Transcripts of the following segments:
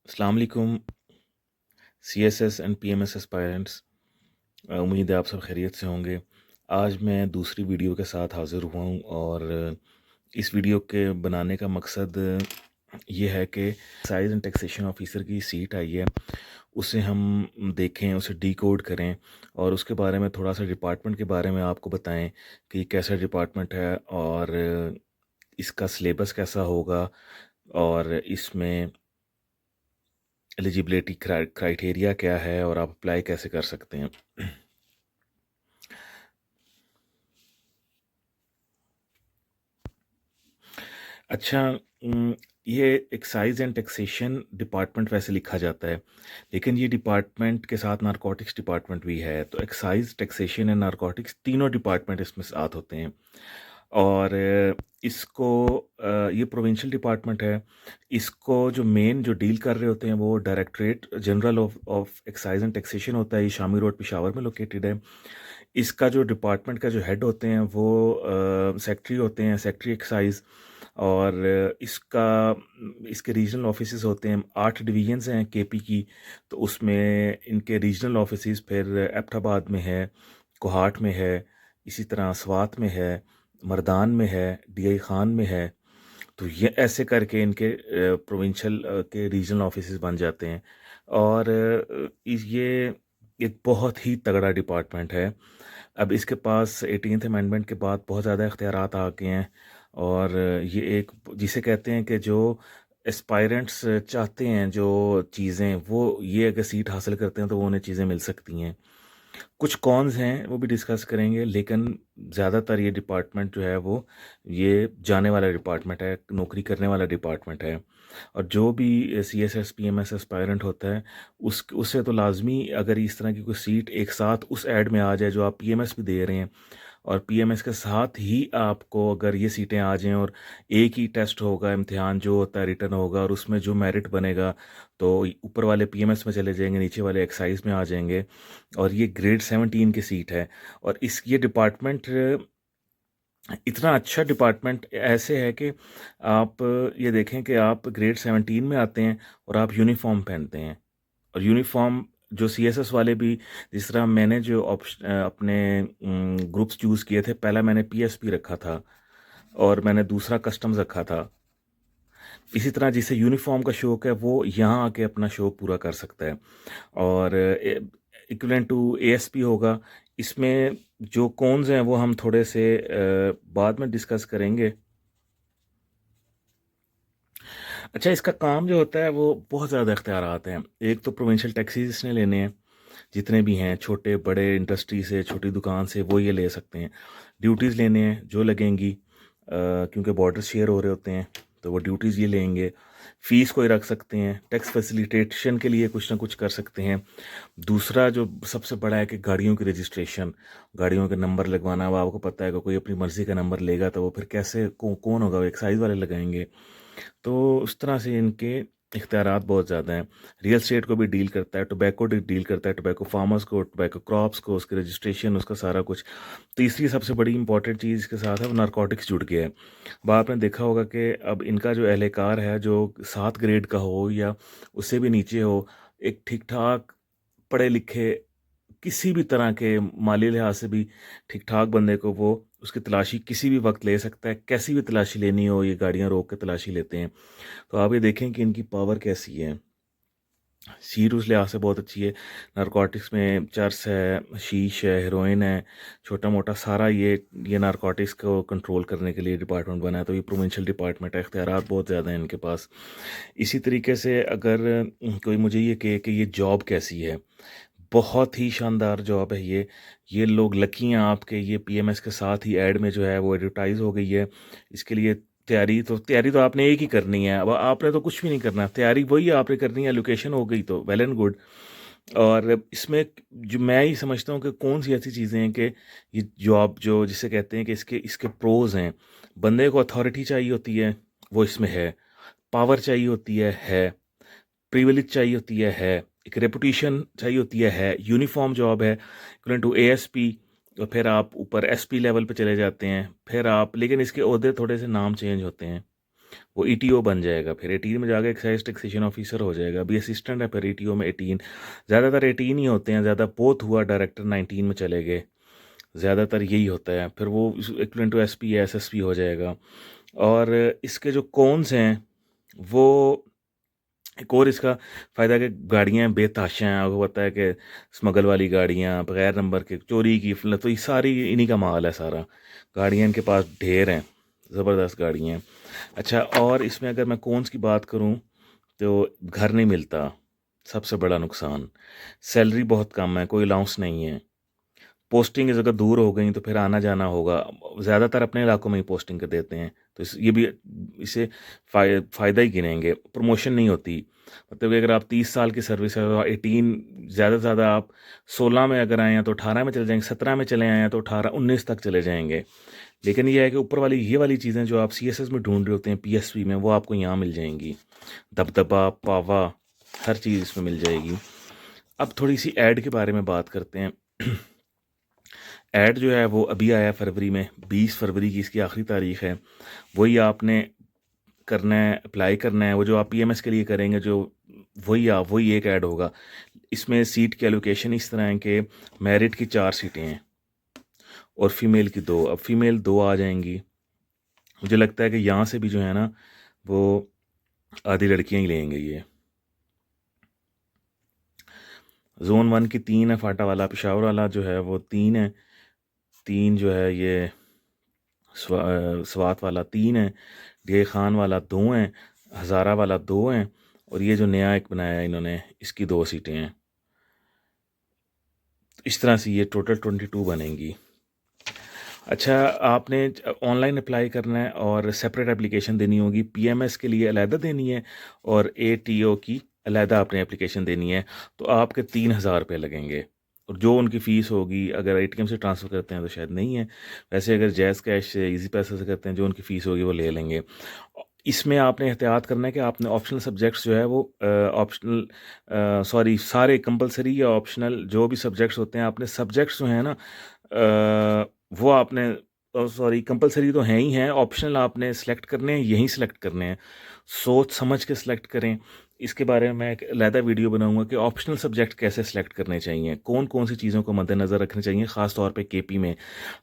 अस्सलाम वालेकुम CSS and PMS aspirants. उम्मीद है आप सब खैरियत से होंगे। आज मैं दूसरी वीडियो के साथ हाज़िर हुआ हूँ और इस वीडियो के बनाने का मकसद ये है कि एक्साइज एंड टैक्सेशन ऑफिसर की सीट आई है, उसे हम देखें, उसे डिकोड करें और उसके बारे में थोड़ा सा डिपार्टमेंट के बारे में आपको बताएं कि कैसा डिपार्टमेंट है और इसका सिलेबस कैसा होगा और इसमें एलिजिबिलिटी क्राइटेरिया क्या है और आप अप्लाई कैसे कर सकते हैं। अच्छा, ये एक्साइज एंड टैक्सेशन डिपार्टमेंट वैसे लिखा जाता है, लेकिन ये डिपार्टमेंट के साथ नारकोटिक्स डिपार्टमेंट भी है, तो एक्साइज टैक्सेशन एंड नारकोटिक्स तीनों डिपार्टमेंट इसमें साथ होते हैं। और इसको ये प्रोविंशियल डिपार्टमेंट है। इसको जो डील कर रहे होते हैं वो directorate general of excise and taxation होता है। ये शामी रोड पेशावर में लोकेटेड है। इसका जो डिपार्टमेंट का जो हेड होते हैं वो सेक्रेटरी होते हैं, सेक्रेटरी एक्साइज। और इसके रीजनल ऑफिसेस होते हैं, 8 डिवीजन्स हैं केपी की। तो उसमें इनके रीजनल ऑफिसेस फिर एबटाबाद में है, कोहाट में है, इसी तरह स्वात में है, मर्दान में है, डीआई खान में है। तो ये ऐसे करके इनके प्रोविंशियल के रीजनल ऑफिसेस बन जाते हैं। और ये एक बहुत ही तगड़ा डिपार्टमेंट है। अब इसके पास 18th अमेंडमेंट के बाद बहुत ज़्यादा इख्तियारात आ गए हैं और ये एक जिसे कहते हैं कि जो एस्पायरेंट्स चाहते हैं जो चीज़ें, वो ये अगर सीट हासिल करते हैं तो वो उन्हें चीज़ें मिल सकती हैं। कुछ कॉन्स हैं वो भी डिस्कस करेंगे, लेकिन ज़्यादातर ये डिपार्टमेंट जो है वो ये जाने वाला डिपार्टमेंट है, नौकरी करने वाला डिपार्टमेंट है। और जो भी सीएसएस पीएमएस एस्पायरेंट होता है उससे तो लाजमी अगर इस तरह की कोई सीट एक साथ उस ऐड में आ जाए जो आप पीएमएस भी दे रहे हैं, और पीएमएस के साथ ही आपको अगर ये सीटें आ जाएं और एक ही टेस्ट होगा, इम्तिहान जो होता है रिटर्न होगा और उसमें जो मेरिट बनेगा तो ऊपर वाले पीएमएस में चले जाएंगे, नीचे वाले एक्साइज में आ जाएंगे। और ये ग्रेड 17 की सीट है। और ये डिपार्टमेंट इतना अच्छा डिपार्टमेंट ऐसे है कि आप ये देखें कि आप ग्रेड 17 में आते हैं और आप यूनिफॉर्म पहनते हैं। और यूनिफॉर्म जो सीएसएस वाले भी, जिस तरह मैंने जो अपने ग्रुप्स चूज़ किए थे, पहला मैंने पीएसपी रखा था और मैंने दूसरा कस्टम्स रखा था। इसी तरह जिसे यूनिफॉर्म का शौक है वो यहाँ आके अपना शौक पूरा कर सकता है। और इक्विवेलेंट टू एएसपी होगा। इसमें जो कॉन्स हैं वो हम थोड़े से बाद में डिस्कस करेंगे। अच्छा, इसका काम जो होता है वो बहुत ज़्यादा इख्तियारात हैं। एक तो प्रोविंशियल टैक्सीज इसने लेने हैं, जितने भी हैं छोटे बड़े, इंडस्ट्री से छोटी दुकान से, वो ये ले सकते हैं। ड्यूटीज़ लेने हैं जो लगेंगी, क्योंकि बॉर्डर शेयर हो रहे होते हैं तो वो ड्यूटीज़ ये लेंगे। फ़ीस कोई रख सकते हैं, टैक्स फैसिलिटेशन के लिए कुछ ना कुछ कर सकते हैं। दूसरा जो सबसे बड़ा है कि गाड़ियों की रजिस्ट्रेशन, गाड़ियों के नंबर लगवाना। अब आपको पता है कि कोई अपनी मर्ज़ी का नंबर लेगा तो वो फिर कैसे कौन होगा, वो एक्साइज़ वाले लगाएंगे। तो उस तरह से इनके इख्तियारात बहुत ज़्यादा हैं। रियल स्टेट को भी डील करता है, टोबैको डील करता है, टोबैको फार्मर्स को, टोबैको क्रॉप्स को, उसकी रजिस्ट्रेशन, उसका सारा कुछ। तीसरी सबसे बड़ी इंपॉर्टेंट चीज़ इसके साथ है वो नारकोटिक्स जुड़ गया है। अब आपने देखा होगा कि अब इनका जो एहलकार है जो 7 ग्रेड का हो या उससे भी नीचे हो, एक ठीक ठाक पढ़े लिखे, किसी भी तरह के माली लिहाज से भी ठीक ठाक बंदे को वो उसकी तलाशी किसी भी वक्त ले सकता है। कैसी भी तलाशी लेनी हो ये गाड़ियां रोक के तलाशी लेते हैं। तो आप ये देखें कि इनकी पावर कैसी है। सीट उस लिहाज से बहुत अच्छी है। नारकोटिक्स में चर्स है, शीश है, हेरोइन है, छोटा मोटा सारा ये नारकोटिक्स को कंट्रोल करने के लिए डिपार्टमेंट बना है। तो ये प्रोविंशियल डिपार्टमेंट है, इख्तियारात बहुत ज़्यादा हैं इनके पास। इसी तरीके से अगर कोई मुझे ये कहे कि ये जॉब कैसी है, बहुत ही शानदार जॉब है ये लोग लकी हैं आपके, ये पीएमएस के साथ ही ऐड में जो है वो एडवर्टाइज हो गई है। इसके लिए तैयारी तो आपने एक ही करनी है। अब आपने तो कुछ भी नहीं करना, तैयारी वही आपने करनी है, लोकेशन हो गई तो वेल एंड गुड। और इसमें जो मैं ही समझता हूँ कि कौन सी ऐसी चीज़ें हैं कि ये जॉब जो जिसे कहते हैं कि इसके इसके प्रोज हैं। बंदे को अथॉरिटी चाहिए होती है, वो इसमें है। पावर चाहिए होती है। प्रिविलेज चाहिए होती है। एक रेपुटेशन चाहिए होती है। यूनिफॉर्म जॉब है, इक्वल टू एएसपी। और फिर आप ऊपर एसपी लेवल पे चले जाते हैं, फिर आप, लेकिन इसके ओहदे थोड़े से नाम चेंज होते हैं। वो ईटीओ बन जाएगा, फिर 18 में जाके एक्साइज टैक्सेशन ऑफिसर हो जाएगा। अभी असिस्टेंट है, फिर ईटीओ में 18, ज़्यादातर 18 ही होते हैं, ज़्यादा पोत हुआ डायरेक्टर 19 में चले गए, ज़्यादातर यही होता है। फिर वो इक्वलेंट टू एसपी या एसएसपी हो जाएगा। और इसके जो कॉन्स हैं वो, एक और इसका फ़ायदा है कि गाड़ियाँ बेतहाशा हैं। आपको पता है कि स्मगल वाली गाड़ियाँ, बगैर नंबर के, चोरी की तो ये सारी इन्हीं का माल है सारा। गाड़ियाँ इनके पास ढेर हैं, ज़बरदस्त गाड़ियाँ हैं। अच्छा, और इसमें अगर मैं कॉन्स की बात करूँ तो घर नहीं मिलता, सबसे बड़ा नुकसान। सैलरी बहुत कम है, कोई अलाउंस नहीं है। पोस्टिंग अगर दूर हो गई तो फिर आना जाना होगा। ज़्यादातर अपने इलाकों में ही पोस्टिंग कर देते हैं, तो ये भी इसे फ़ायदा ही गिनेंगे। प्रमोशन नहीं होती, मतलब कि अगर आप 30 साल की सर्विस है तो 18, ज़्यादा से ज़्यादा आप 16 में अगर आए हैं तो 18 में चले जाएंगे, 17 में चले आए हैं तो 18-19 तक चले जाएंगे। लेकिन ये है कि ऊपर वाली ये वाली चीज़ें जो आप सीएसएस में ढूंढ रहे होते हैं, पीएसपी में, वो आपको यहाँ मिल जाएंगी। दबदबा, पावा, हर चीज़ इसमें मिल जाएगी। अब थोड़ी सी ऐड के बारे में बात करते हैं। ऐड जो है वो अभी आया फरवरी में, 20 फरवरी की इसकी आखिरी तारीख है। वही आपने करना है, अप्लाई करना है। वो जो आप पीएमएस के लिए करेंगे, जो वही एक ऐड होगा। इसमें सीट की एलोकेशन इस तरह है कि मेरिट की 4 सीटें हैं और फीमेल की 2। अब फीमेल 2 आ जाएंगी। मुझे लगता है कि यहाँ से भी जो है ना वो आधी लड़कियाँ ही लेंगे। ये जोन 1 की 3 है, फाटा वाला, पेशावर वाला जो है वो 3 है, 3 जो है ये स्वात वाला 3 है, डे खान वाला 2 हैं, हज़ारा वाला 2 हैं, और ये जो नया एक बनाया है इन्होंने, इसकी 2 सीटें हैं। इस तरह से ये टोटल 22 बनेंगी। अच्छा, आपने ऑनलाइन अप्लाई करना है और सेपरेट एप्लीकेशन देनी होगी। पीएमएस के लिए अलहदा देनी है और एटीओ की अलहदा आपने एप्लीकेशन देनी है। तो आपके 3,000 रुपये लगेंगे, और जो उनकी फ़ीस होगी, अगर एटीएम से ट्रांसफ़र करते हैं तो शायद नहीं है, वैसे अगर जैज़ कैश से, इजी पैसे से करते हैं, जो उनकी फ़ीस होगी वो ले लेंगे। इसमें आपने एहतियात करना है कि आपने ऑप्शनल सब्जेक्ट्स जो है वो सारे कंपलसरी या ऑप्शनल जो भी सब्जेक्ट्स होते हैं, आपने सब्जेक्ट्स जो हैं ना, वो आपने, कंपलसरी तो हैं ही हैं, ऑप्शनल आपने सेलेक्ट करने हैं, यहीं सेलेक्ट करने हैं। सोच समझ के सिलेक्ट करें। इसके बारे में मैं एक अलहदा वीडियो बनाऊंगा कि ऑप्शनल सब्जेक्ट कैसे सेलेक्ट करने चाहिए, कौन कौन सी चीज़ों को मद्देनज़र रखनी चाहिए, ख़ास तौर पे केपी में,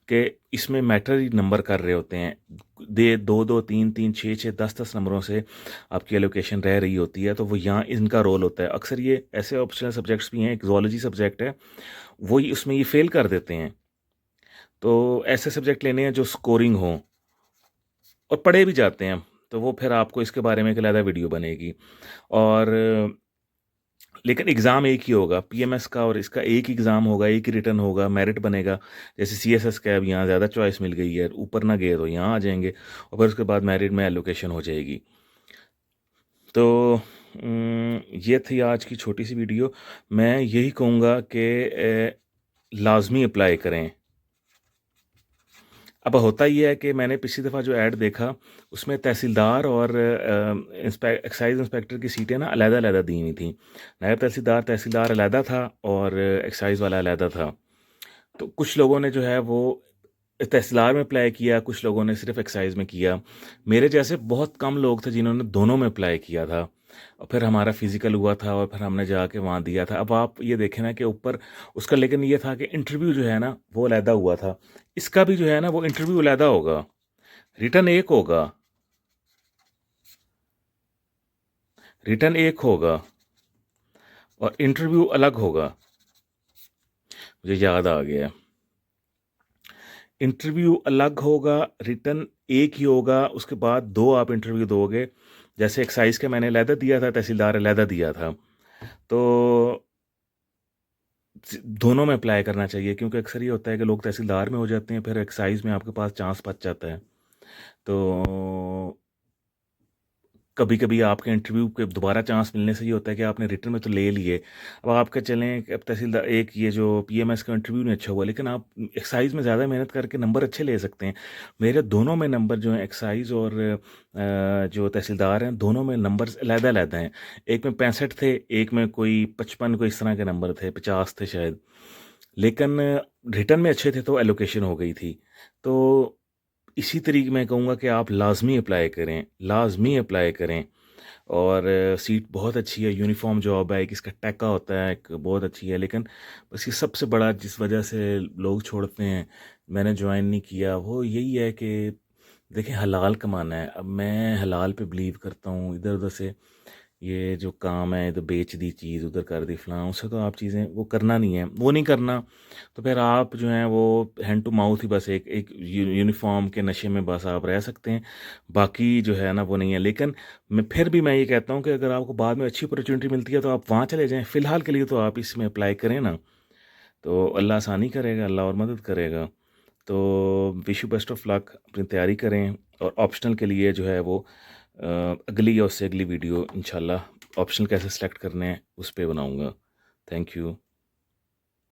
कि इसमें मैटर ही नंबर कर रहे होते हैं। 2-2, 3-3, 6-6, 10-10 नंबरों से आपकी एलोकेशन रह रही होती है, तो वो यहाँ इनका रोल होता है। अक्सर ये ऐसे ऑप्शनल सब्जेक्ट्स भी हैं, एक ज़ूलॉजी सब्जेक्ट है, वही उसमें ये फेल कर देते हैं। तो ऐसे सब्जेक्ट लेने हैं जो स्कोरिंग हो और पढ़े भी जाते हैं, तो वो फिर आपको इसके बारे में एक अलहदा वीडियो बनेगी। और लेकिन एग्ज़ाम एक ही होगा पीएमएस का, और इसका एक ही एग्ज़ाम होगा, एक ही रिटर्न होगा, मेरिट बनेगा। जैसे सीएसएस का अब यहाँ ज़्यादा चॉइस मिल गई है, ऊपर ना गए तो यहाँ आ जाएंगे, और फिर उसके बाद मेरिट में एलोकेशन हो जाएगी। तो ये थी आज की छोटी सी वीडियो। मैं यही कहूँगा कि लाजमी अप्लाई करें। अब होता ये है कि मैंने पिछली दफ़ा जो ऐड देखा, उसमें तहसीलदार और एक्साइज़ इंस्पेक्टर की सीटें ना अलहदा-अलहदा दी हुई थी। नायब तहसीलदार अलहदा था और एक्साइज़ वाला अलहदा था। तो कुछ लोगों ने जो है वो तहसीलदार में अप्लाई किया, कुछ लोगों ने सिर्फ एक्साइज़ में किया। मेरे जैसे बहुत कम लोग थे जिन्होंने दोनों में अप्लाई किया था, और फिर हमारा फ़िज़िकल हुआ था और फिर हमने जाके वहाँ दिया था। अब आप ये देखें ना कि ऊपर उसका, लेकिन ये था कि इंटरव्यू जो है ना वो अलहदा हुआ था। इसका भी जो है ना वो इंटरव्यू अलहदा होगा, रिटर्न एक होगा, रिटर्न एक होगा और इंटरव्यू अलग होगा। मुझे याद आ गया, इंटरव्यू अलग होगा, रिटर्न एक ही होगा, उसके बाद 2 आप इंटरव्यू दोगे। जैसे एक्साइज़ का मैंने अलहदा दिया था, तहसीलदार अलहदा दिया था। तो दोनों में अप्लाई करना चाहिए, क्योंकि अक्सर ये होता है कि लोग तहसीलदार में हो जाते हैं, फिर एक्साइज़ में आपके पास चांस बच जाता है। तो कभी कभी आपके इंटरव्यू के दोबारा चांस मिलने से ये होता है कि आपने रिटर्न में तो ले लिए। अब आपके चलें कि अब तहसीलदार, एक ये जो पीएमएस का इंटरव्यू नहीं अच्छा हुआ, लेकिन आप एक्साइज़ में ज़्यादा मेहनत करके नंबर अच्छे ले सकते हैं। मेरे दोनों में नंबर जो हैं, एक्साइज़ और जो तहसीलदार हैं, दोनों में नंबर अलहदा-अलहदा हैं। एक में 65 थे, एक में कोई 55, कोई इस तरह के नंबर थे, 50 थे शायद। लेकिन रिटर्न में अच्छे थे तो एलोकेशन हो गई थी। तो इसी तरीके मैं कहूँगा कि आप लाज़मी अप्लाई करें, लाज़मी अप्लाई करें। और सीट बहुत अच्छी है, यूनिफ़ॉर्म जॉब है, एक इसका टैका होता है, एक बहुत अच्छी है। लेकिन बस ये सबसे बड़ा जिस वजह से लोग छोड़ते हैं, मैंने जॉइन नहीं किया, वो यही है कि देखिए हलाल कमाना है। अब मैं हलाल पे बिलीव करता हूँ, इधर-उधर से ये जो काम है, इधर बेच दी चीज़, उधर कर दी फलाँ, उससे तो आप चीज़ें वो करना नहीं है, वो नहीं करना, तो फिर आप जो हैं वो हैंड टू माउथ ही बस एक एक यूनिफ़ॉर्म के नशे में बस आप रह सकते हैं, बाकी जो है ना वो नहीं है। लेकिन मैं ये कहता हूँ कि अगर आपको बाद में अच्छी अपॉर्च्युनिटी मिलती है तो आप वहाँ चले जाएँ, फ़िलहाल के लिए तो आप इसमें अप्लाई करें ना, तो अल्लाह आसानी करेगा, अल्लाह और मदद करेगा। तो wish you best of luck, अपनी तैयारी करें। और ऑप्शनल के लिए जो है वो अगली या उससे अगली वीडियो इंशाल्लाह ऑप्शनल कैसे सेलेक्ट करने हैं उस पे बनाऊँगा। Thank you.